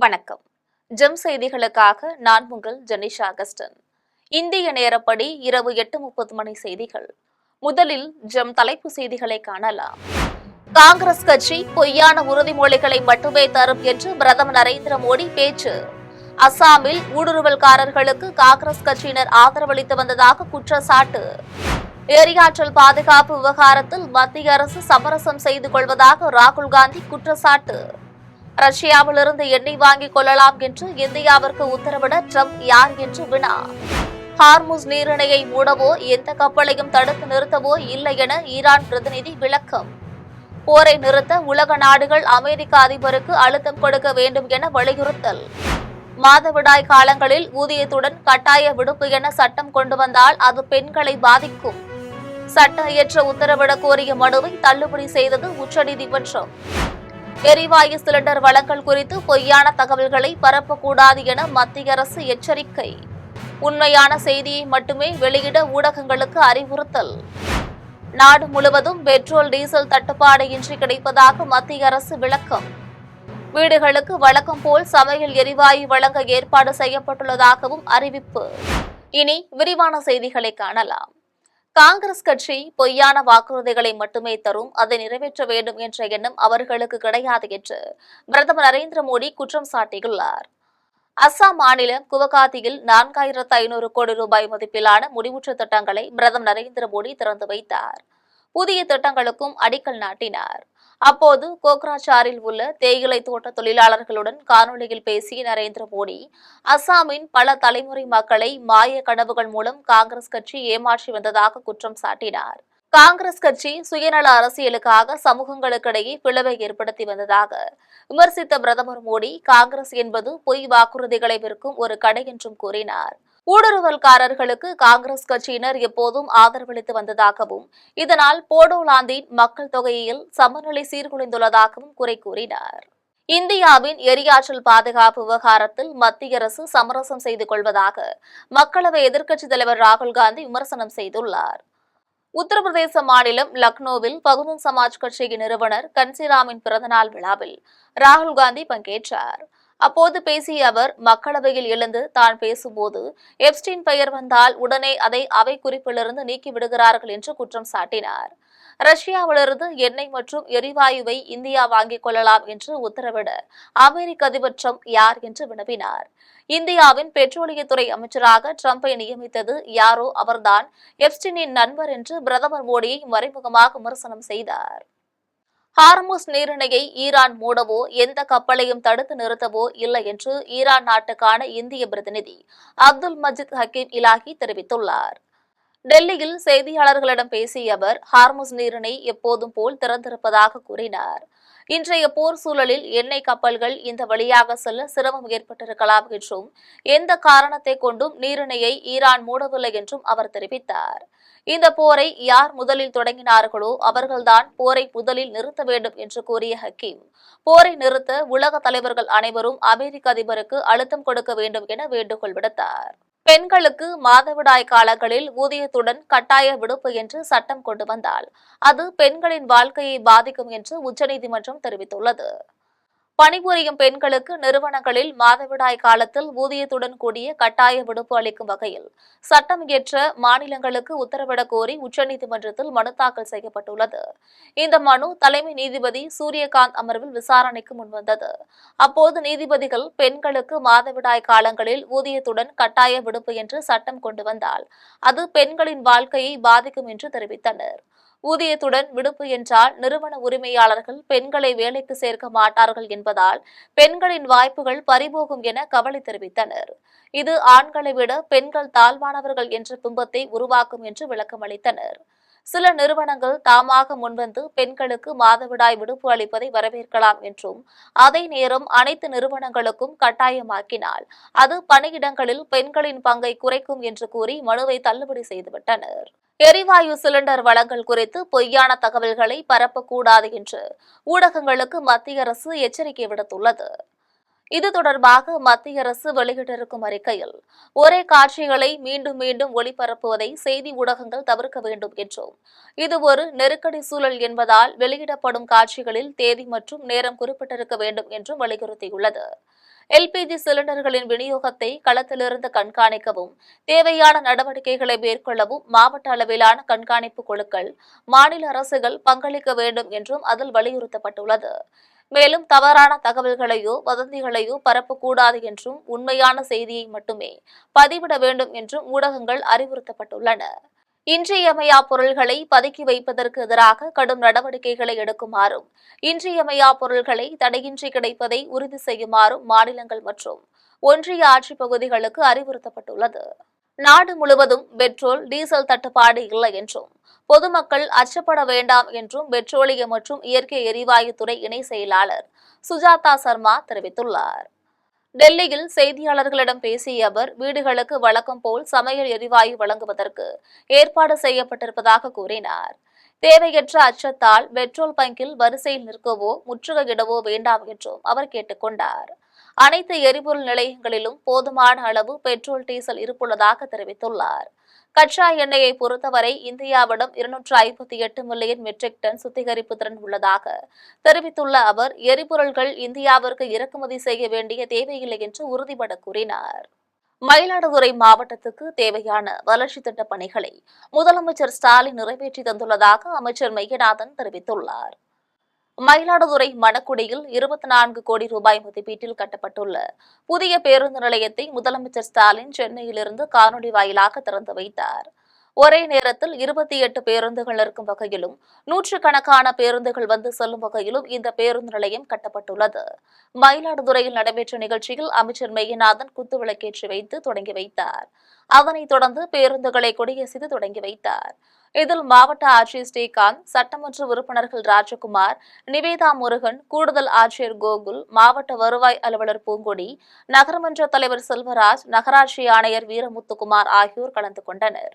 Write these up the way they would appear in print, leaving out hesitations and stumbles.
வணக்கம். ஜெம் செய்திகளுக்காக நான் உங்கள் ஜெனிஷா அகஸ்டன். இந்திய நேரப்படி இரவு 8:30 மணி செய்திகள். முதலில் ஜெம் தலைப்பு செய்திகளை காணலாம். காங்கிரஸ் கட்சி பொய்யான உறுதிமொழிகளை மட்டுமே தரும் என்று பிரதமர் நரேந்திர மோடி பேச்சு. அசாமில் ஊடுருவல்காரர்களுக்கு காங்கிரஸ் கட்சியினர் ஆதரவளித்து வந்ததாக குற்றச்சாட்டு. எரியாற்றல் பாதுகாப்பு விவகாரத்தில் மத்திய அரசு சமரசம் செய்து கொள்வதாக ராகுல் காந்தி குற்றச்சாட்டு. ரஷ்யாவிலிருந்து எண்ணெய் வாங்கிக் கொள்ளலாம் என்று இந்தியாவிற்கு உத்தரவிட ட்ரம்ப் யார் என்று வினா. ஹார்முஸ் நீரிணையை மூடவோ எந்த கப்பலையும் தடுத்து நிறுத்தவோ இல்லை என ஈரான் பிரதிநிதி விளக்கம். போரை நிறுத்த உலக நாடுகள் அமெரிக்க அதிபருக்கு அழுத்தம் கொடுக்க வேண்டும் என வலியுறுத்தல். மாதவிடாய் காலங்களில் ஊதியத்துடன் கட்டாய விடுப்பு என சட்டம் கொண்டு வந்தால் அது பெண்களை பாதிக்கும். சட்ட இயற்ற உத்தரவிடக் கோரிய மனுவை தள்ளுபடி செய்தது உச்சநீதிமன்றம். எரிவாயு சிலிண்டர் வழங்கல் குறித்து பொய்யான தகவல்களை பரப்பக்கூடாது என மத்திய அரசு எச்சரிக்கை. உண்மையான செய்தியை மட்டுமே வெளியிட ஊடகங்களுக்கு அறிவுறுத்தல். நாடு முழுவதும் பெட்ரோல் டீசல் தட்டுப்பாடு இன்றி கிடைப்பதாக மத்திய அரசு விளக்கம். வீடுகளுக்கு வழக்கம் போல் சமையல் எரிவாயு வழங்க ஏற்பாடு செய்யப்பட்டுள்ளதாகவும் அறிவிப்பு. இனி விரிவான செய்திகளை காணலாம். காங்கிரஸ் கட்சி பொய்யான வாக்குறுதிகளை மட்டுமே தரும், அதை நிறைவேற்ற வேண்டும் என்ற எண்ணம் அவர்களுக்கு கிடையாது என்று பிரதமர் நரேந்திர மோடி குற்றம் சாட்டியுள்ளார். அஸ்ஸாம் மாநிலம் குவகாத்தியில் 4500 கோடி ரூபாய் மதிப்பிலான முடிவுற்ற திட்டங்களை பிரதமர் நரேந்திர மோடி திறந்து வைத்தார். புதிய திட்டங்களுக்கும் அடிக்கல் நாட்டினார். அப்போது கோக்ராஜாரில் உள்ள தேயிலை தோட்ட தொழிலாளர்களுடன் காணொலியில் பேசிய நரேந்திர மோடி, அஸ்ஸாமின் பல தலைமுறை மக்களை மாய கனவுகள் மூலம் காங்கிரஸ் கட்சி ஏமாற்றி வந்ததாக குற்றம் சாட்டினார். காங்கிரஸ் கட்சி சுயநல அரசியலுக்காக சமூகங்களுக்கிடையே பிளவை ஏற்படுத்தி வந்ததாக விமர்சித்த பிரதமர் மோடி, காங்கிரஸ் என்பது பொய் வாக்குறுதிகளை விற்கும் ஒரு கடை என்றும் கூறினார். ஊடுருவல்காரர்களுக்கு காங்கிரஸ் கட்சியினர் எப்போதும் ஆதரவளித்து வந்ததாகவும், இதனால் போடோலாந்தின் மக்கள் தொகையில் சமநிலை சீர்குலைந்துள்ளதாகவும் குறை கூறினார். இந்தியாவின் எரியாற்றல் பாதுகாப்பு விவகாரத்தில் மத்திய அரசு சமரசம் செய்து கொள்வதாக மக்களவை எதிர்க்கட்சித் தலைவர் ராகுல் காந்தி விமர்சனம் செய்துள்ளார். உத்தரப்பிரதேச மாநிலம் லக்னோவில் பகுஜன் சமாஜ் கட்சியின் நிறுவனர் கன்சிராமின் பிறந்தநாள் விழாவில் ராகுல் காந்தி பங்கேற்றார். அப்போது பேசிய அவர், மக்களவையில் எழுந்து தான் பேசும்போது எப்ஸ்டீன் பெயர் வந்தால் உடனே அதை அவை குறிப்பிலிருந்து நீக்கிவிடுகிறார்கள் என்று குற்றம் சாட்டினார். ரஷ்யாவிலிருந்து எண்ணெய் மற்றும் எரிவாயுவை இந்தியா வாங்கிக் கொள்ளலாம் என்று உத்தரவிட அமெரிக்க அதிபர் ட்ரம்ப் யார் என்று வினவினார். இந்தியாவின் பெட்ரோலியத்துறை அமைச்சராக ட்ரம்பை நியமித்தது யாரோ அவர்தான் எப்ஸ்டீனின் நண்பர் என்று பிரதமர் மோடியை மறைமுகமாக விமர்சனம் செய்தார். ஹார்முஸ் நீரிணையை ஈரான் மூடவோ எந்த கப்பலையும் தடுத்து நிறுத்தவோ இல்லை என்று ஈரான் நாட்டுக்கான இந்திய பிரதிநிதி அப்துல் மஜித் ஹக்கீம் இலாஹி தெரிவித்துள்ளார். டெல்லியில் செய்தியாளர்களிடம் பேசிய அவர், ஹார்முஸ் நீரிணை எப்போதும் போல் திறந்திருப்பதாக கூறினார். இன்றைய போர் சூழலில் எண்ணெய் கப்பல்கள் இந்த வழியாக செல்ல சிரமம் ஏற்பட்டிருக்கலாம் என்றும், எந்த காரணத்தை கொண்டும் நீரிணையை ஈரான் மூடவில்லை என்றும் அவர் தெரிவித்தார். இந்த போரை யார் முதலில் தொடங்கினார்களோ அவர்கள்தான் போரை முதலில் நிறுத்த வேண்டும் என்று கூறிய ஹக்கீம், போரை நிறுத்த உலக தலைவர்கள் அனைவரும் அமெரிக்க அதிபருக்கு அழுத்தம் கொடுக்க வேண்டும் என வேண்டுகோள் விடுத்தார். பெண்களுக்கு மாதவிடாய் காலங்களில் ஊதியத்துடன் கட்டாய விடுப்பு என்று சட்டம் கொண்டு வந்தால் அது பெண்களின் வாழ்க்கையை பாதிக்கும் என்று உச்சநீதிமன்றம் தெரிவித்துள்ளது. பணிபுரியும் பெண்களுக்கு நிறுவனங்களில் மாதவிடாய் காலத்தில் ஊதியத்துடன் கூடிய கட்டாய விடுப்பு அளிக்கும் வகையில் சட்டம் இயற்ற மாநிலங்களுக்கு உத்தரவிடக் கோரி உச்சநீதிமன்றத்தில் மனு தாக்கல் செய்யப்பட்டுள்ளது. இந்த மனு தலைமை நீதிபதி சூரியகாந்த் அமர்வில் விசாரணைக்கு முன்வந்தது. அப்போது நீதிபதிகள், பெண்களுக்கு மாதவிடாய் காலங்களில் ஊதியத்துடன் கட்டாய விடுப்பு என்று சட்டம் கொண்டு வந்தால் அது பெண்களின் வாழ்க்கையை பாதிக்கும் என்று தெரிவித்தனர். ஊதியத்துடன் விடுப்பு என்றால் நிறுவன உரிமையாளர்கள் பெண்களை வேலைக்கு சேர்க்க மாட்டார்கள் என்பதால் பெண்களின் வாய்ப்புகள் பறிபோகும் என கவலை தெரிவித்தனர். இது ஆண்களை விட பெண்கள் தாழ்வானவர்கள் என்ற பிம்பத்தை உருவாக்கும் என்று விளக்கம் அளித்தனர். சில நிறுவனங்கள் தாமாக முன்வந்து பெண்களுக்கு மாதவிடாய் விடுப்பு அளிப்பதை வரவேற்கலாம் என்றும், அதே நேரம் அனைத்து நிறுவனங்களுக்கும் கட்டாயமாக்கினால் அது பணியிடங்களில் பெண்களின் பங்கை குறைக்கும் என்று கூறி மனுவை தள்ளுபடி செய்துவிட்டனர். எரிவாயு சிலிண்டர் வழங்கல் குறித்து பொய்யான தகவல்களை பரப்பக்கூடாது என்று ஊடகங்களுக்கு மத்திய அரசு எச்சரிக்கை விடுத்துள்ளது. இது தொடர்பாக மத்திய அரசு வெளியிட்டிருக்கும் அறிக்கையில், ஒரே காட்சிகளை மீண்டும் மீண்டும் ஒளிபரப்புவதை செய்தி ஊடகங்கள் தவிர்க்க வேண்டும் என்றும், இது ஒரு நெருக்கடி சூழல் என்பதால் வெளியிடப்படும் காட்சிகளில் தேதி மற்றும் நேரம் குறிப்பிட்டிருக்க வேண்டும் என்றும் வலியுறுத்தியுள்ளது. எல்பிஜி சிலிண்டர்களின் விநியோகத்தை களத்திலிருந்து கண்காணிக்கவும் தேவையான நடவடிக்கைகளை மேற்கொள்ளவும் மாவட்ட அளவிலான கண்காணிப்பு குழுக்கள் மாநில அரசுகள் பங்களிக்க வேண்டும் என்றும் அதில் வலியுறுத்தப்பட்டுள்ளது. மேலும் தவறான தகவல்களையோ வதந்திகளையோ பரப்பக்கூடாது என்றும் உண்மையான செய்தியை மட்டுமே பதிவிட வேண்டும் என்றும் ஊடகங்கள் அறிவுறுத்தப்பட்டுள்ளன. இன்றியமையா பொருள்களை பதுக்கி வைப்பதற்கு எதிராக கடும் நடவடிக்கைகளை எடுக்குமாறும் இன்றியமையா பொருள்களை தடையின்றி கிடைப்பதை உறுதி செய்யுமாறும் மாநிலங்கள் மற்றும் ஒன்றிய ஆட்சிப் பகுதிகளுக்கு அறிவுறுத்தப்பட்டுள்ளது. நாடு முழுவதும் பெட்ரோல் டீசல் தட்டுப்பாடு இல்லை என்றும் பொதுமக்கள் அச்சப்பட வேண்டாம் என்றும் பெட்ரோலியம் மற்றும் இயற்கை எரிவாயு துறை இணை செயலாளர் சுஜாதா சர்மா தெரிவித்துள்ளார். டெல்லியில் செய்தியாளர்களிடம் பேசிய அவர் வீடுகளுக்கு வழக்கம் போல் சமையல் எரிவாயு வழங்குவதற்கு ஏற்பாடு செய்யப்பட்டிருப்பதாக கூறினார். தேவையற்ற அச்சத்தால் பெட்ரோல் பங்கில் வரிசையில் நிற்கவோ முற்றுகையிடவோ வேண்டாம் என்றும் அவர் கேட்டுக் கொண்டார். அனைத்து எரிபொருள் நிலையங்களிலும் போதுமான அளவு பெட்ரோல் டீசல் இருப்புள்ளதாக தெரிவித்துள்ளார். கச்சா எண்ணெயை பொறுத்தவரை இந்தியாவிடம் 258 மில்லியன் மெட்ரிக் டன் சுத்திகரிப்பு திறன் உள்ளதாக தெரிவித்துள்ள அவர் எரிபொருள்கள் இந்தியாவிற்கு இறக்குமதி செய்ய வேண்டிய தேவையில்லை என்று உறுதிபட கூறினார். மயிலாடுதுறை மாவட்டத்துக்கு தேவையான வளர்ச்சி திட்ட பணிகளை முதலமைச்சர் ஸ்டாலின் நிறைவேற்றி தந்துள்ளதாக அமைச்சர் மெய்யநாதன் தெரிவித்துள்ளார். மயிலாடுதுறை மணக்குடியில் 24 கோடி ரூபாய் மதிப்பீட்டில் கட்டப்பட்டுள்ள புதிய பேருந்து நிலையத்தை முதலமைச்சர் ஸ்டாலின் சென்னையிலிருந்து காணொலி வாயிலாக திறந்து வைத்தார். ஒரே நேரத்தில் 28 பேருந்துகள் நிற்கும் வகையிலும் நூற்றுக்கணக்கான பேருந்துகள் வந்து செல்லும் வகையிலும் இந்த பேருந்து நிலையம் கட்டப்பட்டுள்ளது. மயிலாடுதுறையில் நடைபெற்ற நிகழ்ச்சியில் அமைச்சர் மெய்யநாதன் குத்துவிளக்கேற்றி வைத்து தொடங்கி வைத்தார். அதனைத் தொடர்ந்து பேருந்துகளை கொடியசைத்து தொடங்கி வைத்தார். இதில் மாவட்ட ஆட்சியர் ஸ்ரீகாந்த், சட்டமன்ற உறுப்பினர்கள் ராஜகுமார், நிவேதா முருகன், கூடுதல் ஆட்சியர் கோகுல், மாவட்ட வருவாய் அலுவலர் பூங்கொடி, நகரமன்ற தலைவர் செல்வராஜ், நகராட்சி ஆணையர் வீரமுத்துக்குமார் ஆகியோர் கலந்து கொண்டனர்.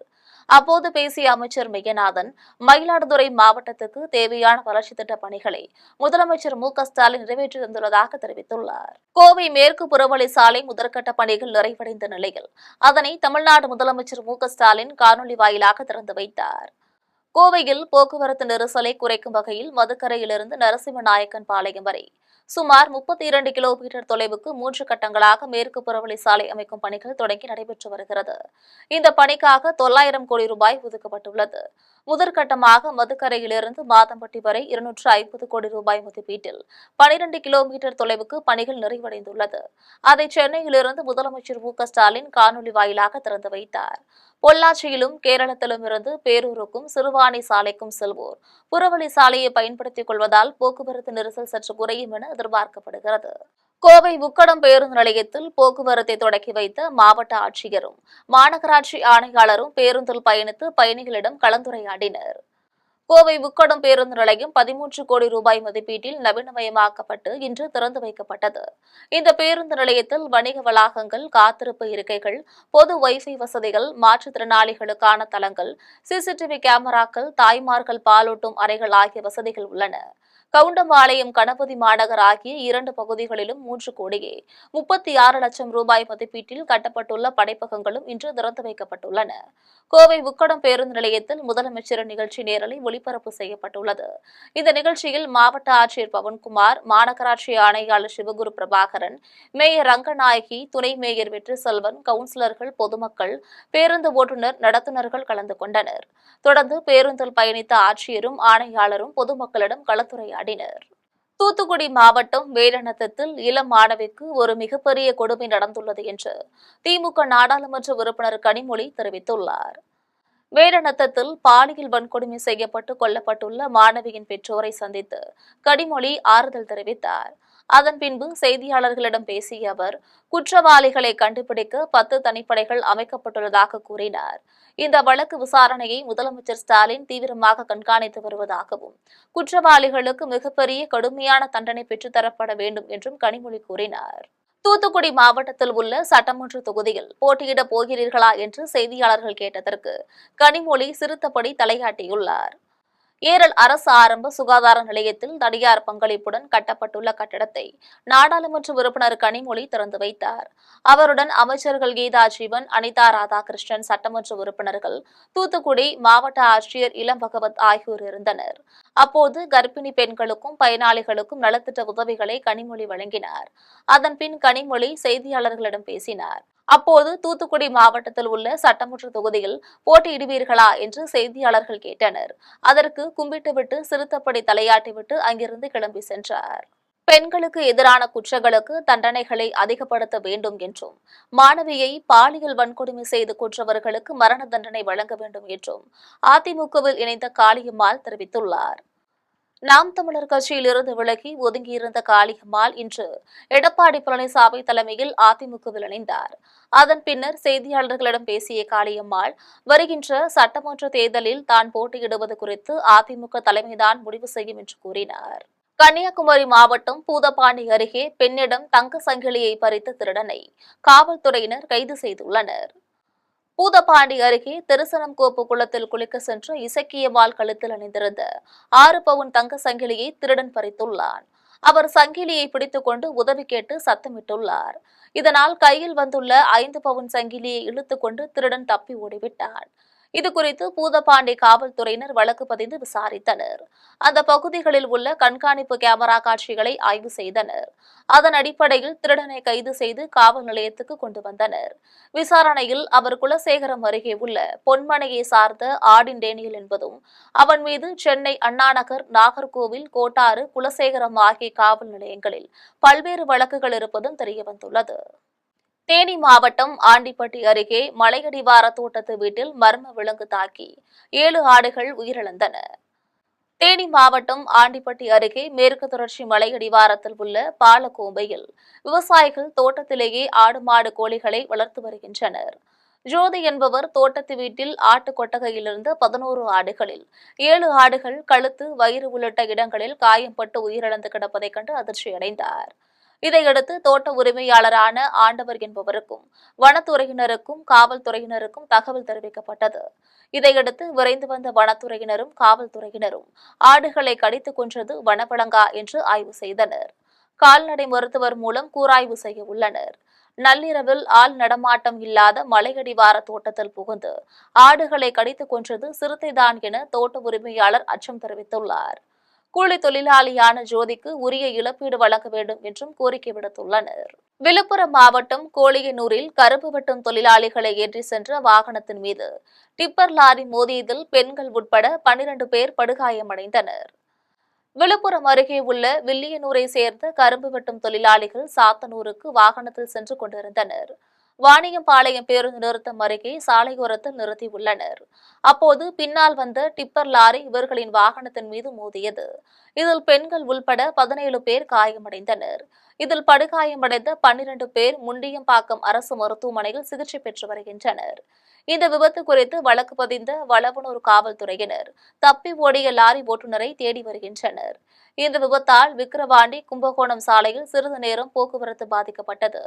அப்போது பேசிய அமைச்சர் மெய்யநாதன், மயிலாடுதுறை மாவட்டத்துக்கு தேவையான வளர்ச்சி திட்ட பணிகளை முதலமைச்சர் மு.க.ஸ்டாலின் நிறைவேற்றி தந்துள்ளதாக தெரிவித்துள்ளார். கோவை மேற்கு புறவழி சாலை முதற்கட்ட பணிகள் நிறைவடைந்த நிலையில் அதனை தமிழ்நாடு முதலமைச்சர் மு.க.ஸ்டாலின் காணொலி வாயிலாக திறந்து வைத்தார். கோவையில் போக்குவரத்து நெரிசலை குறைக்கும் வகையில் மதுக்கரையிலிருந்து நரசிம்மநாயக்கன் பாளையம் வரை சுமார் 32 கிலோமீட்டர் தொலைவுக்கு 3 கட்டங்களாக மேற்கு புறவழி சாலை அமைக்கும் பணிகள் தொடங்கி நடைபெற்று வருகிறது. இந்த பணிக்காக 900 கோடி ரூபாய் ஒதுக்கப்பட்டுள்ளது. முதற்கட்டமாக மதுக்கரையிலிருந்து மாதம்பட்டி வரை 250 கோடி ரூபாய் மதிப்பீட்டில் 12 கிலோமீட்டர் தொலைவுக்கு பணிகள் நிறைவடைந்துள்ளது. அதை சென்னையிலிருந்து முதலமைச்சர் மு.க.ஸ்டாலின் காணொலி வாயிலாக திறந்து வைத்தார். பொள்ளாச்சியிலும் கேரளத்திலும் இருந்து பேரூருக்கும் சிறுவாணி சாலைக்கும் செல்வோர் புறவழி சாலையை பயன்படுத்திக் கொள்வதால் போக்குவரத்து நெரிசல் சற்று குறையும் என எதிர்பார்க்கப்படுகிறது. கோவை உக்கடம் பேருந்து நிலையத்தில் போக்குவரத்தை தொடக்கி வைத்த மாவட்ட ஆட்சியரும் மாநகராட்சி ஆணையாளரும் பேருந்தில் பயணித்து பயணிகளிடம் கலந்துரையாடினர். கோவை உக்கடம் பேருந்து நிலையம் 13 கோடி ரூபாய் மதிப்பீட்டில் நவீனமயமாக்கப்பட்டு இன்று திறந்து வைக்கப்பட்டது. இந்த பேருந்து நிலையத்தில் வணிக வளாகங்கள், காத்திருப்பு இருக்கைகள், பொது வைஃபை வசதிகள், மாற்றுத்திறனாளிகளுக்கான தளங்கள், சிசிடிவி கேமராக்கள், தாய்மார்கள் பாலூட்டும் அறைகள் ஆகிய வசதிகள் உள்ளன. கவுண்டம்பாளையம், கணபதி மாநகர் ஆகிய 2 பகுதிகளிலும் 3 கோடியே 36 லட்சம் ரூபாய் மதிப்பீட்டில் கட்டப்பட்டுள்ள படைப்பகங்களும் இன்று திறந்து வைக்கப்பட்டுள்ளன. கோவை உக்கடம் பேருந்து நிலையத்தில் முதலமைச்சரின் நிகழ்ச்சி நேரலை ஒளிபரப்பு செய்யப்பட்டுள்ளது. இந்த நிகழ்ச்சியில் மாவட்ட ஆட்சியர் பவன்குமார், மாநகராட்சி ஆணையாளர் சிவகுரு பிரபாகரன், மேயர் ரங்கநாயகி, துணை மேயர் வெற்றி செல்வன், கவுன்சிலர்கள், பொதுமக்கள், பேருந்து ஓட்டுநர், நடத்துனர்கள் கலந்து கொண்டனர். தொடர்ந்து பேருந்தில் பயணித்த ஆட்சியரும் ஆணையாளரும் பொதுமக்களிடம் கலந்துரையாடினர். தூத்துக்குடி மாவட்டம் வேடநத்தத்தில் இளம் மாணவிக்கு ஒரு மிகப்பெரிய கொடுமை நடந்துள்ளது என்று திமுக நாடாளுமன்ற உறுப்பினர் கனிமொழி தெரிவித்துள்ளார். வேடநத்தத்தில் பாலியல் வன்கொடுமை செய்யப்பட்டு கொல்லப்பட்டுள்ள மாணவியின் பெற்றோரை சந்தித்து கனிமொழி ஆறுதல் தெரிவித்தார். அதன் பின்பு செய்தியாளர்களிடம் பேசிய அவர், குற்றவாளிகளை கண்டுபிடிக்க 10 தனிப்படைகள் அமைக்கப்பட்டுள்ளதாக கூறினார். இந்த வழக்கு விசாரணையை முதலமைச்சர் ஸ்டாலின் தீவிரமாக கண்காணித்து வருவதாகவும், குற்றவாளிகளுக்கு மிகப்பெரிய கடுமையான தண்டனை பெற்றுத்தரப்பட வேண்டும் என்றும் கனிமொழி கூறினார். தூத்துக்குடி மாவட்டத்தில் உள்ள சட்டமன்ற தொகுதியில் போட்டியிடப் போகிறீர்களா என்று செய்தியாளர்கள் கேட்டதற்கு கனிமொழி சிரித்தபடி தலையாட்டியுள்ளார். ஏரல் அரசு ஆரம்ப சுகாதார நிலையத்தில் தனியார் பங்களிப்புடன் கட்டப்பட்டுள்ள கட்டடத்தை நாடாளுமன்ற உறுப்பினர் கனிமொழி திறந்து வைத்தார். அவருடன் அமைச்சர்கள் கீதா ஜீவன், அனிதா ராதாகிருஷ்ணன், சட்டமன்ற உறுப்பினர்கள், தூத்துக்குடி மாவட்ட ஆட்சியர் இளம் பகவத் ஆகியோர் இருந்தனர். அப்போது கர்ப்பிணி பெண்களுக்கும் பயனாளிகளுக்கும் நலத்திட்ட உதவிகளை கனிமொழி வழங்கினார். அதன்பின் கனிமொழி செய்தியாளர்களிடம் பேசினார். அப்போது தூத்துக்குடி மாவட்டத்தில் உள்ள சட்டமன்ற தொகுதியில் போட்டியிடுவீர்களா என்று செய்தியாளர்கள் கேட்டனர். அதற்கு கும்பிட்டுவிட்டு சிறுத்தப்படி தலையாட்டிவிட்டு அங்கிருந்து கிளம்பி சென்றார். பெண்களுக்கு எதிரான குற்றங்களுக்கு தண்டனைகளை அதிகப்படுத்த வேண்டும் என்றும், மாணவியை பாலியல் வன்கொடுமை செய்து கொன்றவர்களுக்கு மரண தண்டனை வழங்க வேண்டும் என்றும் அதிமுகவில் இணைந்த காளியம்மாள் தெரிவித்துள்ளார். நாம் தமிழர் கட்சியில் இருந்து விலகி ஒதுங்கியிருந்த காளியம்மாள் இன்று எடப்பாடி பழனிசாமி தலைமையில் அதிமுகவில் இணைந்தார். அதன் பின்னர் செய்தியாளர்களிடம் பேசிய காளியம்மாள், வருகின்ற சட்டமன்ற தேர்தலில் தான் போட்டியிடுவது குறித்து அதிமுக தலைமைதான் முடிவு செய்யும் என்று கூறினார். கன்னியாகுமரி மாவட்டம் பூதப்பாண்டி அருகே பெண்ணிடம் தங்க சங்கிலியை பறித்த திருடனை காவல்துறையினர் கைது செய்துள்ளனர். பூதப்பாண்டி அருகே திருசனம்கோப்பு குளத்தில் குளிக்க சென்ற இசக்கியம்மாள் கழுத்தில் அணிந்திருந்த 6 பவுன் தங்க சங்கிலியை திருடன் பறித்துள்ளான். அவர் சங்கிலியை பிடித்துக் கொண்டு உதவி கேட்டு சத்தமிட்டுள்ளார். இதனால் கையில் வந்துள்ள 5 பவுன் சங்கிலியை இழுத்துக் கொண்டு திருடன் தப்பி ஓடிவிட்டான். இதுகுறித்து பூதப்பாண்டி காவல்துறையினர் வழக்கு பதிந்து விசாரித்தனர். அந்த பகுதிகளில் உள்ள கண்காணிப்பு கேமரா காட்சிகளை ஆய்வு செய்தனர். அதன் அடிப்படையில் திருடனை கைது செய்து காவல் நிலையத்துக்கு கொண்டு வந்தனர். விசாரணையில் அவர் குலசேகரம் அருகே உள்ள பொன்மனையை சார்ந்த ஆடின் டேனியல் என்பதும், அவன் மீது சென்னை அண்ணாநகர், நாகர்கோவில், கோட்டாறு, குலசேகரம் ஆகிய காவல் நிலையங்களில் பல்வேறு வழக்குகள் இருப்பதும் தெரியவந்துள்ளது. தேனி மாவட்டம் ஆண்டிப்பட்டி அருகே மலையடிவார தோட்டத்து வீட்டில் மர்ம விலங்கு தாக்கி 7 ஆடுகள் உயிரிழந்தன. தேனி மாவட்டம் ஆண்டிப்பட்டி அருகே மேற்கு தொடர்ச்சி மலையடிவாரத்தில் உள்ள பாலக்கோம்பையில் விவசாயிகள் தோட்டத்திலேயே ஆடு மாடு கோழிகளை வளர்த்து வருகின்றனர். ஜோதி என்பவர் தோட்டத்து வீட்டில் ஆட்டு கொட்டகையிலிருந்து 11 ஆடுகளில் 7 ஆடுகள் கழுத்து, வயிறு உள்ளிட்ட இடங்களில் காயம்பட்டு உயிரிழந்து கிடப்பதைக் கண்டு அதிர்ச்சியடைந்தார். இதையடுத்து தோட்ட உரிமையாளரான ஆண்டவர் என்பவருக்கும் வனத்துறையினருக்கும் காவல்துறையினருக்கும் தகவல் தெரிவிக்கப்பட்டது. இதையடுத்து விரைந்து வந்த வனத்துறையினரும் காவல்துறையினரும் ஆடுகளை கடித்துக் கொன்றது வனவிலங்கா என்று ஆய்வு செய்தனர். கால்நடை மருத்துவர் மூலம் கூராய்வு செய்ய உள்ளனர். நள்ளிரவில் ஆள் நடமாட்டம் இல்லாத மலையடிவார தோட்டத்தில் புகுந்து ஆடுகளை கடித்துக் கொன்றது சிறுத்தைதான் என தோட்ட உரிமையாளர் அச்சம் தெரிவித்துள்ளார். கூலி தொழிலாளியான ஜோதிக்கு உரிய இழப்பீடு வழங்க வேண்டும் என்றும் கோரிக்கை விடுத்துள்ளனர். விழுப்புரம் மாவட்டம் கோழியனூரில் கரும்பு வெட்டும் தொழிலாளிகளை ஏற்றி சென்ற வாகனத்தின் மீது டிப்பர் லாரி மோதியதில் பெண்கள் உட்பட 12 பேர் படுகாயமடைந்தனர். விழுப்புரம் அருகே உள்ள வில்லியனூரை சேர்ந்த கரும்பு வெட்டும் தொழிலாளிகள் சாத்தனூருக்கு வாகனத்தில் சென்று கொண்டிருந்தனர். வாணியம்பாளையம் பேருந்து நிறுத்தம் அருகே சாலையோரத்தில் நிறுத்தியுள்ளனர். அப்போது பின்னால் வந்த டிப்பர் லாரி இவர்களின் வாகனத்தின் மீது மோதியது. இதில் பெண்கள் உள்பட 17 பேர் காயமடைந்தனர். இதில் படுகாயமடைந்த 12 பேர் முண்டியம்பாக்கம் அரசு மருத்துவமனையில் சிகிச்சை பெற்று வருகின்றனர். இந்த விபத்து குறித்து வழக்கு பதிந்த வளவனூர் காவல்துறையினர் தப்பி ஓடிய லாரி ஓட்டுநரை தேடி வருகின்றனர். இந்த விபத்தால் விக்கிரவாண்டி கும்பகோணம் சாலையில் சிறிது நேரம் போக்குவரத்து பாதிக்கப்பட்டது.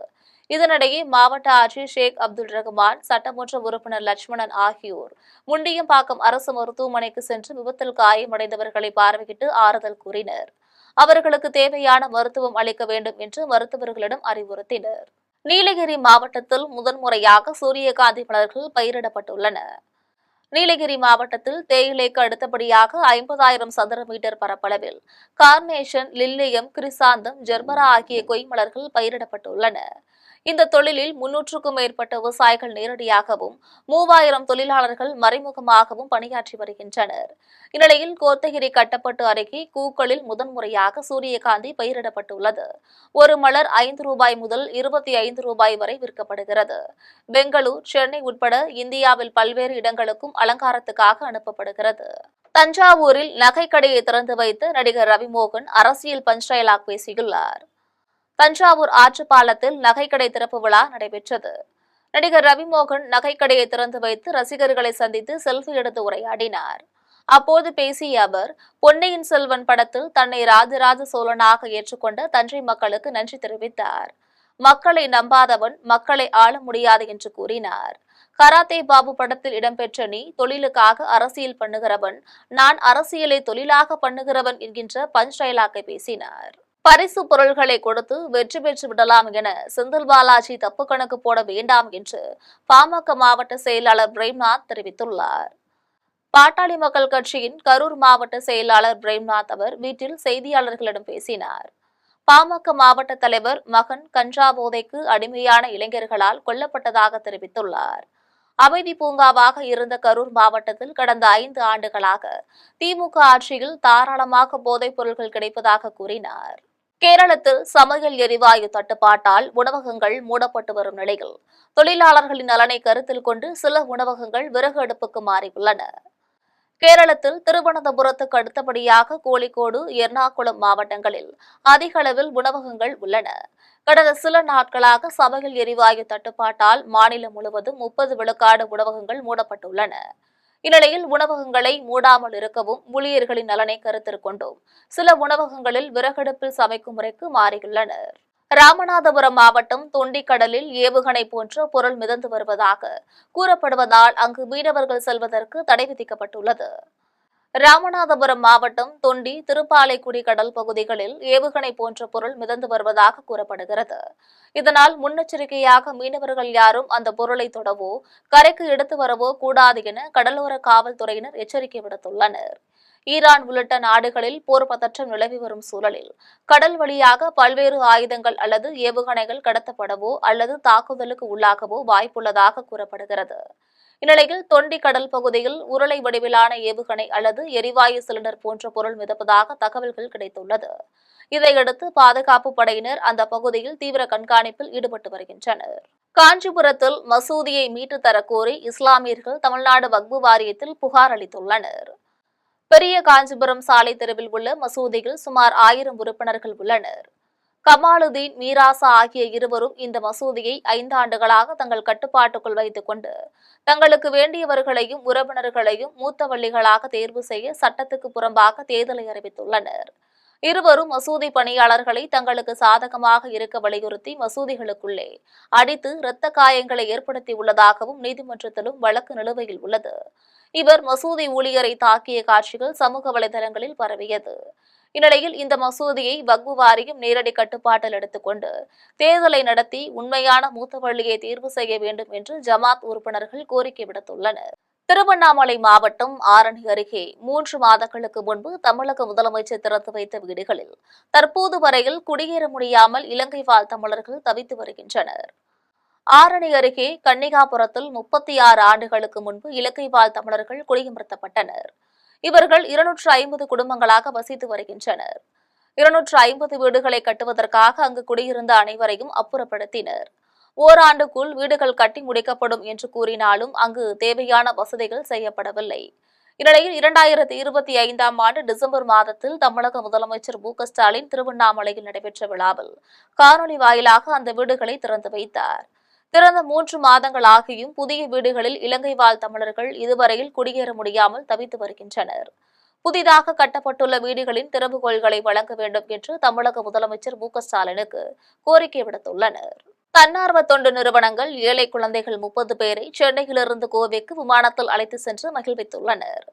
இதனிடையே மாவட்ட ஆட்சியர் ஷேக் அப்துல் ரஹ்மான், சட்டமன்ற உறுப்பினர் லட்சுமணன் ஆகியோர் முண்டியம்பாக்கம் அரசு மருத்துவமனைக்கு சென்று விபத்தில் காயமடைந்தவர்களை பார்வையிட்டு ஆறுதல் கூறினர். அவர்களுக்கு தேவையான மருத்துவம் அளிக்க வேண்டும் என்று மருத்துவர்களிடம் அறிவுறுத்தினர். நீலகிரி மாவட்டத்தில் முதன்முறையாக சூரியகாந்தி மலர்கள் பயிரிடப்பட்டுள்ளன. நீலகிரி மாவட்டத்தில் தேயிலைக்கு அடுத்தபடியாக 50,000 சதுர மீட்டர் பரப்பளவில் கார்னேஷன், லில்லியம், கிரிசாந்தம், ஜெர்பரா ஆகிய கொய்மலர்கள் பயிரிடப்பட்டுள்ளன. இந்த தொழிலில் 300க்கும் மேற்பட்ட விவசாயிகள் நேரடியாகவும் 3000 தொழிலாளர்கள் மறைமுகமாகவும் பணியாற்றி வருகின்றனர். இந்நிலையில் கோத்தகிரி கட்டப்பட்டு அருகே கூக்களில் முதன்முறையாக சூரியகாந்தி பயிரிடப்பட்டுள்ளது. ஒரு மலர் 5 ரூபாய் முதல் 25 ரூபாய் வரை விற்கப்படுகிறது. பெங்களூர், சென்னை உட்பட இந்தியாவில் பல்வேறு இடங்களுக்கும் அலங்காரத்துக்காக அனுப்பப்படுகிறது. தஞ்சாவூரில் நகைக்கடையை திறந்து வைத்து நடிகர் ரவிமோகன் அரசியல் பஞ்ச் டயலாக் பேசியுள்ளார். தஞ்சாவூர் ஆற்றுப்பாலத்தில் நகைக்கடை திறப்பு விழா நடைபெற்றது. நடிகர் ரவிமோகன் நகைக்கடையை திறந்து வைத்து ரசிகர்களை சந்தித்து செல்ஃபி எடுத்து உரையாடினார். அப்போது பேசிய அவர், பொன்னியின் செல்வன் படத்தில் தன்னை ராஜராஜ சோழனாக ஏற்றுக்கொண்ட தஞ்சை மக்களுக்கு நன்றி தெரிவித்தார். மக்களை நம்பாதவன் மக்களை ஆள முடியாது என்று கூறினார். கராத்தே பாபு படத்தில் இடம்பெற்ற நீ தொழிலுக்காக அரசியல் பண்ணுகிறவன், நான் அரசியலை தொழிலாக பண்ணுகிறவன் என்கின்ற பஞ்ச் டயலாக்கை பேசினார். பரிசு பொருள்களை கொடுத்து வெற்றி பெற்று விடலாம் என செந்தில் பாலாஜி தப்பு கணக்கு போட வேண்டாம் என்று பாமக மாவட்ட செயலாளர் பிரேம்நாத் தெரிவித்துள்ளார். பாட்டாளி மக்கள் கட்சியின் கரூர் மாவட்ட செயலாளர் பிரேம்நாத் அவர் வீட்டில் செய்தியாளர்களிடம் பேசினார். பாமக மாவட்ட தலைவர் மகன் கஞ்சா போதைக்கு அடிமையான இளைஞர்களால் கொல்லப்பட்டதாக தெரிவித்துள்ளார். அமைதி பூங்காவாக இருந்த கரூர் மாவட்டத்தில் கடந்த 5 ஆண்டுகளாக திமுக ஆட்சியில் தாராளமாக போதைப் பொருட்கள் கிடைப்பதாக கூறினார். கேரளத்தில் சமையல் எரிவாயு தட்டுப்பாட்டால் உணவகங்கள் மூடப்பட்டு வரும் நிலையில் தொழிலாளர்களின் நலனை கருத்தில் கொண்டு சில உணவகங்கள் விறகு அடுப்புக்கு மாறியுள்ளன. கேரளத்தில் திருவனந்தபுரத்துக்கு அடுத்தபடியாக கோழிக்கோடு, எர்ணாகுளம் மாவட்டங்களில் அதிக அளவில் உணவகங்கள் உள்ளன. கடந்த சில நாட்களாக சமையல் எரிவாயு தட்டுப்பாட்டால் மாநிலம் முழுவதும் 30 விழுக்காடு உணவகங்கள் மூடப்பட்டுள்ளன. இந்நிலையில் உணவகங்களை மூடாமல் இருக்கவும் ஊழியர்களின் நலனை கருத்தில் கொண்டும் சில உணவகங்களில் விறகடுப்பில் சமைக்கும் முறைக்கு மாறியுள்ளனர். ராமநாதபுரம் மாவட்டம் தொண்டிக்கடலில் ஏவுகணை போன்ற பொருள் மிதந்து வருவதாக கூறப்படுவதால் அங்கு மீனவர்கள் செல்வதற்கு தடை விதிக்கப்பட்டுள்ளது. ராமநாதபுரம் மாவட்டம் தொண்டி, திருப்பாலைக்குடி கடல் பகுதிகளில் ஏவுகணை போன்ற பொருள் மிதந்து வருவதாக கூறப்படுகிறது. இதனால் முன்னெச்சரிக்கையாக மீனவர்கள் யாரும் அந்த பொருளை தொடவோ கரைக்கு எடுத்து வரவோ கூடாது என கடலோர காவல்துறையினர் எச்சரிக்கை விடுத்துள்ளனர். ஈரான் உள்ளிட்ட நாடுகளில் போர் பதற்றம் நிலவி வரும் சூழலில் கடல் வழியாக பல்வேறு ஆயுதங்கள் அல்லது ஏவுகணைகள் கடத்தப்படவோ அல்லது தாக்குதலுக்கு உள்ளாகவோ வாய்ப்புள்ளதாக கூறப்படுகிறது. இந்நிலையில் தொண்டி கடல் பகுதியில் உருளை வடிவிலான ஏவுகணை அல்லது எரிவாயு சிலிண்டர் போன்ற பொருள் மிதப்பதாக தகவல்கள் கிடைத்துள்ளது. இதையடுத்து பாதுகாப்பு படையினர் அந்த பகுதியில் தீவிர கண்காணிப்பில் ஈடுபட்டு வருகின்றனர். காஞ்சிபுரத்தில் மசூதியை மீட்டு தரக்கோரி இஸ்லாமியர்கள் தமிழ்நாடு வக்பு வாரியத்தில் புகார் அளித்துள்ளனர். பெரிய காஞ்சிபுரம் சாலை தெருவில் உள்ள மசூதியில் சுமார் 1000 உறுப்பினர்கள் உள்ளனர். கமாலுதீன், மீராசா ஆகிய இருவரும் இந்த மசூதியை 5 ஆண்டுகளாக தங்கள் கட்டுப்பாட்டுக்குள் வைத்துக் கொண்டு தங்களுக்கு வேண்டியவர்களையும் உறவினர்களையும் மூத்தவள்ளிகளாக தேர்வு செய்ய சட்டத்துக்கு புறம்பாக தேர்தலை அறிவித்துள்ளனர். இருவரும் மசூதி பணியாளர்களை தங்களுக்கு சாதகமாக இருக்க வலியுறுத்தி மசூதிகளுக்குள்ளே அடித்து இரத்த காயங்களை ஏற்படுத்தியுள்ளதாகவும் நீதிமன்றத்திலும் வழக்கு நிலுவையில் உள்ளது. இவர் மசூதி ஊழியரை தாக்கிய காட்சிகள் சமூக வலைதளங்களில் பரவியது. இந்நிலையில் இந்த மசூதியை வக்பு வாரியம் நேரடி கட்டுப்பாட்டில் எடுத்துக்கொண்டு தேர்தலை நடத்தி உண்மையான மூத்தவள்ளியை தேர்வு செய்ய வேண்டும் என்று ஜமாத் உறுப்பினர்கள் கோரிக்கை விடுத்துள்ளனர். திருவண்ணாமலை மாவட்டம் ஆரணி அருகே 3 மாதங்களுக்கு முன்பு தமிழக முதலமைச்சர் திறந்து வைத்த வீடுகளில் தற்போது வரையில் குடியேற முடியாமல் இலங்கை வாழ் தமிழர்கள் தவித்து வருகின்றனர். ஆரணி அருகே கன்னிகாபுரத்தில் 36 ஆண்டுகளுக்கு முன்பு இலங்கை வாழ் தமிழர்கள் குடியமர்த்தப்பட்டனர். இவர்கள் 250 குடும்பங்களாக வசித்து வருகின்றனர். 250 வீடுகளை கட்டுவதற்காக அங்கு குடியிருந்த அனைவரையும் அப்புறப்படுத்தினர். ஓராண்டுக்குள் வீடுகள் கட்டி முடிக்கப்படும் என்று கூறினாலும் அங்கு தேவையான வசதிகள் செய்யப்படவில்லை. இந்நிலையில் 2025ஆம் ஆண்டு டிசம்பர் மாதத்தில் தமிழக முதலமைச்சர் மு.க.ஸ்டாலின் திருவண்ணாமலையில் நடைபெற்ற விழாவில் காணொலி வாயிலாக அந்த வீடுகளை திறந்து வைத்தார். திறந்த 3 மாதங்கள் ஆகியும் புதிய வீடுகளில் இலங்கை வாழ் தமிழர்கள் இதுவரையில் குடியேற முடியாமல் தவித்து வருகின்றனர். புதிதாக கட்டப்பட்டுள்ள வீடுகளின் திறவுகோல்களை வழங்க வேண்டும் என்று தமிழக முதலமைச்சர் மு.க.ஸ்டாலினுக்கு கோரிக்கை விடுத்துள்ளனர். தன்னார்வ தொண்டு நிறுவனங்கள் ஏழை குழந்தைகள் 30 பேரை சென்னையிலிருந்து கோவைக்கு விமானத்தில் அழைத்து சென்று மகிழ்வித்துள்ளனர்.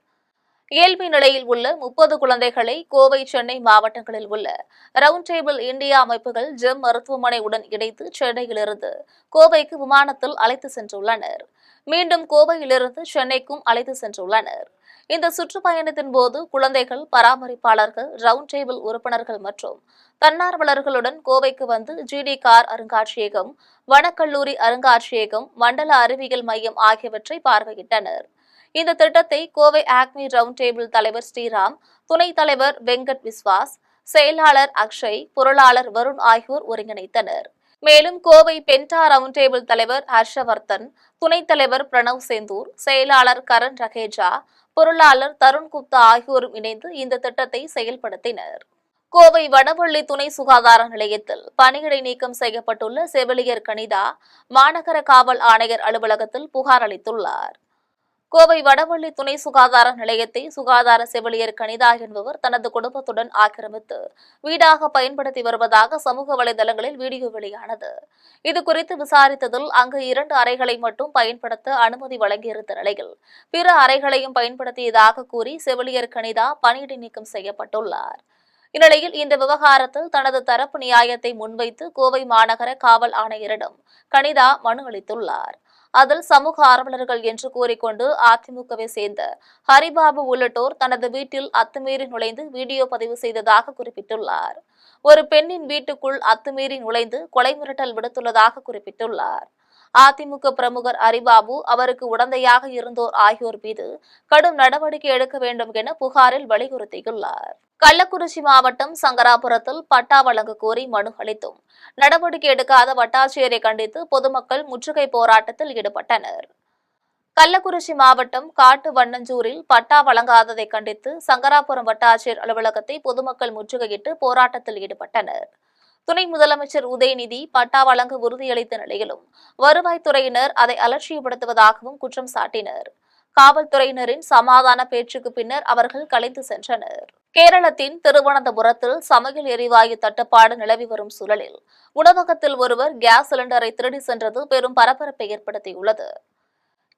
இயல்பு நிலையில் உள்ள 30 குழந்தைகளை கோவை, சென்னை மாவட்டங்களில் உள்ள ரவுண்ட் டேபிள் இந்தியா அமைப்புகள் ஜெம் மருத்துவமனை உடன் இணைத்து சென்னையிலிருந்து கோவைக்கு விமானத்தில் அழைத்து சென்றுள்ளனர். மீண்டும் கோவையிலிருந்து சென்னைக்கும் அழைத்து சென்றுள்ளனர். இந்த சுற்றுப்பயணத்தின் போது குழந்தைகள், பராமரிப்பாளர்கள், ரவுண்ட் டேபிள் உறுப்பினர்கள் மற்றும் தன்னார்வலர்களுடன் கோவைக்கு வந்து ஜிடி கார் அருங்காட்சியகம், வனக்கல்லூரி அருங்காட்சியகம், மண்டல அறிவியல் மையம் ஆகியவற்றை பார்வையிட்டனர். இந்த திட்டத்தை கோவை ஆக்மி ரவுண்ட் டேபிள் தலைவர் ஸ்ரீராம், துணைத் தலைவர் வெங்கட் விஸ்வாஸ், செயலாளர் அக்ஷய், பொருளாளர் வருண் ஆகியோர் ஒருங்கிணைத்தனர். மேலும் கோவை பென்டா ரவுண்ட் டேபிள் தலைவர் ஹர்ஷவர்தன், துணைத் தலைவர் பிரணவ் செந்தூர், செயலாளர் கரண் ரகேஜா, பொருளாளர் தருண் குப்தா ஆகியோரும் இணைந்து இந்த திட்டத்தை செயல்படுத்தினர். கோவை வடவள்ளி துணை சுகாதார நிலையத்தில் பணியிடை நீக்கம் செய்யப்பட்டுள்ள செவிலியர் கனிதா மாநகர காவல் ஆணையர் அலுவலகத்தில் புகார் அளித்துள்ளார். கோவை வடவள்ளி துணை சுகாதார நிலையத்தை சுகாதார செவிலியர் கனிதா என்பவர் தனது குடும்பத்துடன் ஆக்கிரமித்து வீடாக பயன்படுத்தி வருவதாக சமூக வலைதளங்களில் வீடியோ வெளியானது. இதுகுறித்து விசாரித்ததில் அங்கு 2 அறைகளை மட்டும் பயன்படுத்த அனுமதி வழங்கியிருந்த நிலையில் பிற அறைகளையும் பயன்படுத்தியதாக கூறி செவிலியர் கனிதா பணியிடை நீக்கம் செய்யப்பட்டுள்ளார். இந்நிலையில் இந்த விவகாரத்தில் தனது தரப்பு நியாயத்தை முன்வைத்து கோவை மாநகர காவல் ஆணையரிடம் கனிதா மனு அளித்துள்ளார். அதில் சமூக ஆர்வலர்கள் என்று கூறிக்கொண்டு அதிமுகவை சேர்ந்த ஹரிபாபு உள்ளிட்டோர் தனது வீட்டில் அத்துமீறி நுழைந்து வீடியோ பதிவு செய்ததாக குறிப்பிட்டுள்ளார். ஒரு பெண்ணின் வீட்டுக்குள் அத்துமீறி நுழைந்து கொலை மிரட்டல் விடுத்துள்ளதாக குறிப்பிட்டுள்ளார். அதிமுக பிரமுகர் ஹரிபாபு, அவருக்கு உடந்தையாக இருந்தோர் ஆகியோர் மீது கடும் நடவடிக்கை எடுக்க வேண்டும் என புகாரில் வலியுறுத்தியுள்ளார். கள்ளக்குறிச்சி மாவட்டம் சங்கராபுரத்தில் பட்டா வழங்க கோரி மனு அளித்தும் நடவடிக்கை எடுக்காத வட்டாட்சியரை கண்டித்து பொதுமக்கள் முற்றுகை போராட்டத்தில் ஈடுபட்டனர். கள்ளக்குறிச்சி மாவட்டம் காட்டு வண்ணஞ்சூரில் பட்டா வழங்காததை கண்டித்து சங்கராபுரம் வட்டாட்சியர் அலுவலகத்தை பொதுமக்கள் முற்றுகையிட்டு போராட்டத்தில் ஈடுபட்டனர். துணை முதலமைச்சர் உதயநிதி பட்டா வழங்க உறுதியளித்த நிலையிலும் வருவாய்த்துறையினர் அதை அலட்சியப்படுத்துவதாகவும் குற்றம் சாட்டினர். காவல்துறையினரின் சமாதான பேச்சுக்கு பின்னர் அவர்கள் கலைந்து சென்றனர். கேரளத்தின் திருவனந்தபுரத்தில் சமையல் எரிவாயு தட்டுப்பாடு நிலவி வரும் சூழலில் உணவகத்தில் ஒருவர் கேஸ் சிலிண்டரை திருடி சென்றது பெரும் பரபரப்பை ஏற்படுத்தியுள்ளது.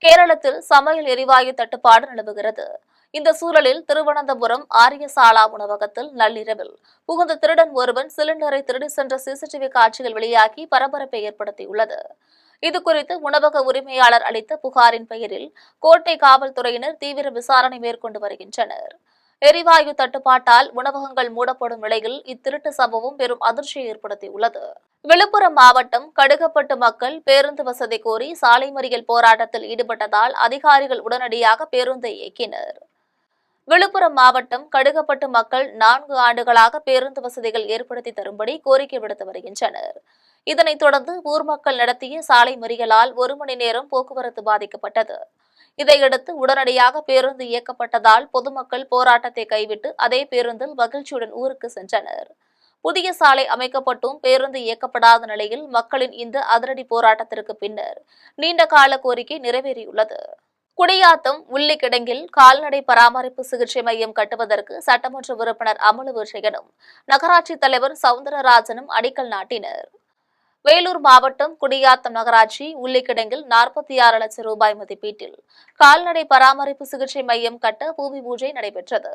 கேரளத்தில் சமையல் எரிவாயு தட்டுப்பாடு நிலவுகிறது. இந்த சூழலில் திருவனந்தபுரம் ஆரியசாலா உணவகத்தில் நள்ளிரவில் புகுந்த திருடன் ஒருவன் சிலிண்டரை திருடி சென்ற சிசிடிவி காட்சிகள் வெளியாகி பரபரப்பை ஏற்படுத்தியுள்ளது. இதுகுறித்து உணவக உரிமையாளர் அளித்த புகாரின் பெயரில் கோட்டை காவல்துறையினர் தீவிர விசாரணை மேற்கொண்டு வருகின்றனர். எரிவாயு தட்டுப்பாட்டால் உணவகங்கள் மூடப்படும் நிலையில் இத்திருட்டு சம்பவம் பெரும் அதிர்ச்சியை ஏற்படுத்தியுள்ளது. விழுப்புரம் மாவட்டம் கடுகப்பட்டு மக்கள் பேருந்து வசதி கோரி சாலை மறியல் போராட்டத்தில் ஈடுபட்டதால் அதிகாரிகள் உடனடியாக பேருந்தை இயக்கினர். விழுப்புரம் மாவட்டம் கடுகப்பட்டு மக்கள் 4 ஆண்டுகளாக பேருந்து வசதிகள் ஏற்படுத்தி தரும்படி கோரிக்கை விடுத்து வருகின்றனர். இதனைத் தொடர்ந்து ஊர் மக்கள் நடத்திய சாலை மறியலால் 1 மணி நேரம் போக்குவரத்து பாதிக்கப்பட்டது. இதையடுத்து உடனடியாக பேருந்து இயக்கப்பட்டதால் பொதுமக்கள் போராட்டத்தை கைவிட்டு அதே பேருந்தில் மகிழ்ச்சியுடன் ஊருக்கு சென்றனர். புதிய சாலை அமைக்கப்பட்டும் பேருந்து இயக்கப்படாத நிலையில் மக்களின் இந்த அதிரடி போராட்டத்திற்கு பின்னர் நீண்ட கால கோரிக்கை நிறைவேறியுள்ளது. குடியாத்தம் உள்ளிக்கிடங்கில் கால்நடை பராமரிப்பு சிகிச்சை மையம் கட்டுவதற்கு சட்டமன்ற உறுப்பினர் அமலுவிஜயனும் நகராட்சி தலைவர் சவுந்தரராஜனும் அடிக்கல் நாட்டினர். வேலூர் மாவட்டம் குடியாத்தம் நகராட்சி உள்ளிக்கிடங்கில் 46 லட்சம் ரூபாய் மதிப்பீட்டில் கால்நடை பராமரிப்பு சிகிச்சை மையம் கட்ட பூமி பூஜை நடைபெற்றது.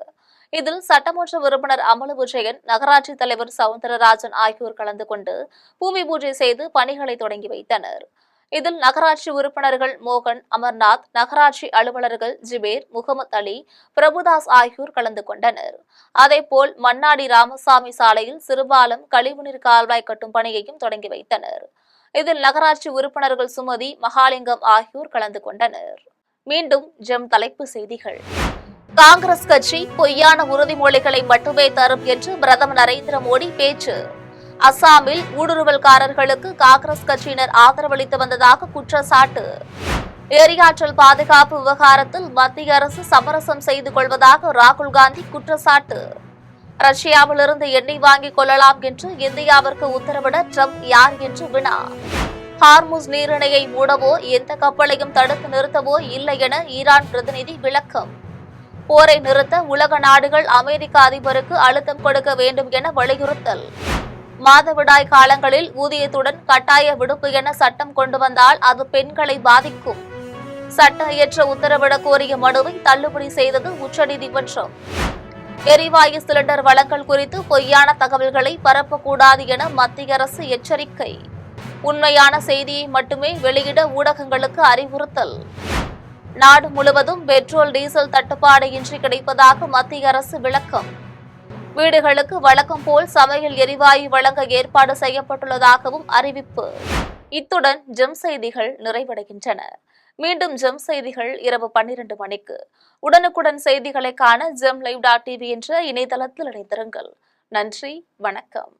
இதில் சட்டமன்ற உறுப்பினர் அமலுவிஜயன், நகராட்சி தலைவர் சவுந்தரராஜன் ஆகியோர் கலந்து கொண்டு பூமி பூஜை செய்து பணிகளை தொடங்கி வைத்தனர். இதில் நகராட்சி உறுப்பினர்கள் மோகன், அமர்நாத், நகராட்சி அலுவலர்கள் ஜிபேர், முகமது அலி, பிரபுதாஸ் ஆகியோர் கலந்து கொண்டனர். அதேபோல் மண்ணாடி ராமசாமி சாலையில் சிறுபாலம் கழிவுநீர் கால்வாய் கட்டும் பணியையும் தொடங்கி வைத்தனர். இதில் நகராட்சி உறுப்பினர்கள் சுமதி, மகாலிங்கம் ஆகியோர் கலந்து கொண்டனர். மீண்டும் ஜெம் தலைப்பு செய்திகள். காங்கிரஸ் கட்சி பொய்யான உறுதிமொழிகளை மட்டுமே தரும் என்று பிரதமர் நரேந்திர மோடி பேச்சு. அசாமில் ஊடுருவல்காரர்களுக்கு காங்கிரஸ் கட்சியினர் ஆதரவளித்து வந்ததாக குற்றச்சாட்டு. எரியாற்றல் பாதுகாப்பு விவகாரத்தில் மத்திய அரசு சமரசம் செய்து கொள்வதாக ராகுல் காந்தி குற்றச்சாட்டு. ரஷ்யாவிலிருந்து எண்ணெய் வாங்கிக் கொள்ளலாம் என்று இந்தியாவிற்கு உத்தரவிட ட்ரம்ப் யார் என்று வினா. ஹார்முஸ் நீரிணையை மூடவோ எந்த கப்பலையும் தடுத்து நிறுத்தவோ இல்லை என ஈரான் பிரதிநிதி விளக்கம். போரை நிறுத்த உலக நாடுகள் அமெரிக்க அதிபருக்கு அழுத்தம் கொடுக்க வேண்டும் என வலியுறுத்தல். மாதவிடாய் காலங்களில் ஊதியத்துடன் கட்டாய விடுப்பு என சட்டம் கொண்டு வந்தால் அது பெண்களை பாதிக்கும். சட்ட இயற்ற உத்தரவிடக் கோரிய மனுவை தள்ளுபடி செய்தது உச்சநீதிமன்றம். எரிவாயு சிலிண்டர் வழங்கல் குறித்து பொய்யான தகவல்களை பரப்பக்கூடாது என மத்திய அரசு எச்சரிக்கை. உண்மையான செய்தியை மட்டுமே வெளியிட ஊடகங்களுக்கு அறிவுறுத்தல். நாடு முழுவதும் பெட்ரோல், டீசல் தட்டுப்பாடு இன்றி கிடைப்பதாக மத்திய அரசு விளக்கம். வீடுகளுக்கு வழக்கம் போல் சமையல் எரிவாயு வழங்க ஏற்பாடு செய்யப்பட்டுள்ளதாகவும் அறிவிப்பு. இத்துடன் ஜெம் செய்திகள் நிறைவடைகின்றன. மீண்டும் ஜெம் செய்திகள் இரவு 12 மணிக்கு. உடனுக்குடன் செய்திகளை காண ஜெம் லைவ்.tv என்ற இணையதளத்தில் இணைந்திருங்கள். நன்றி, வணக்கம்.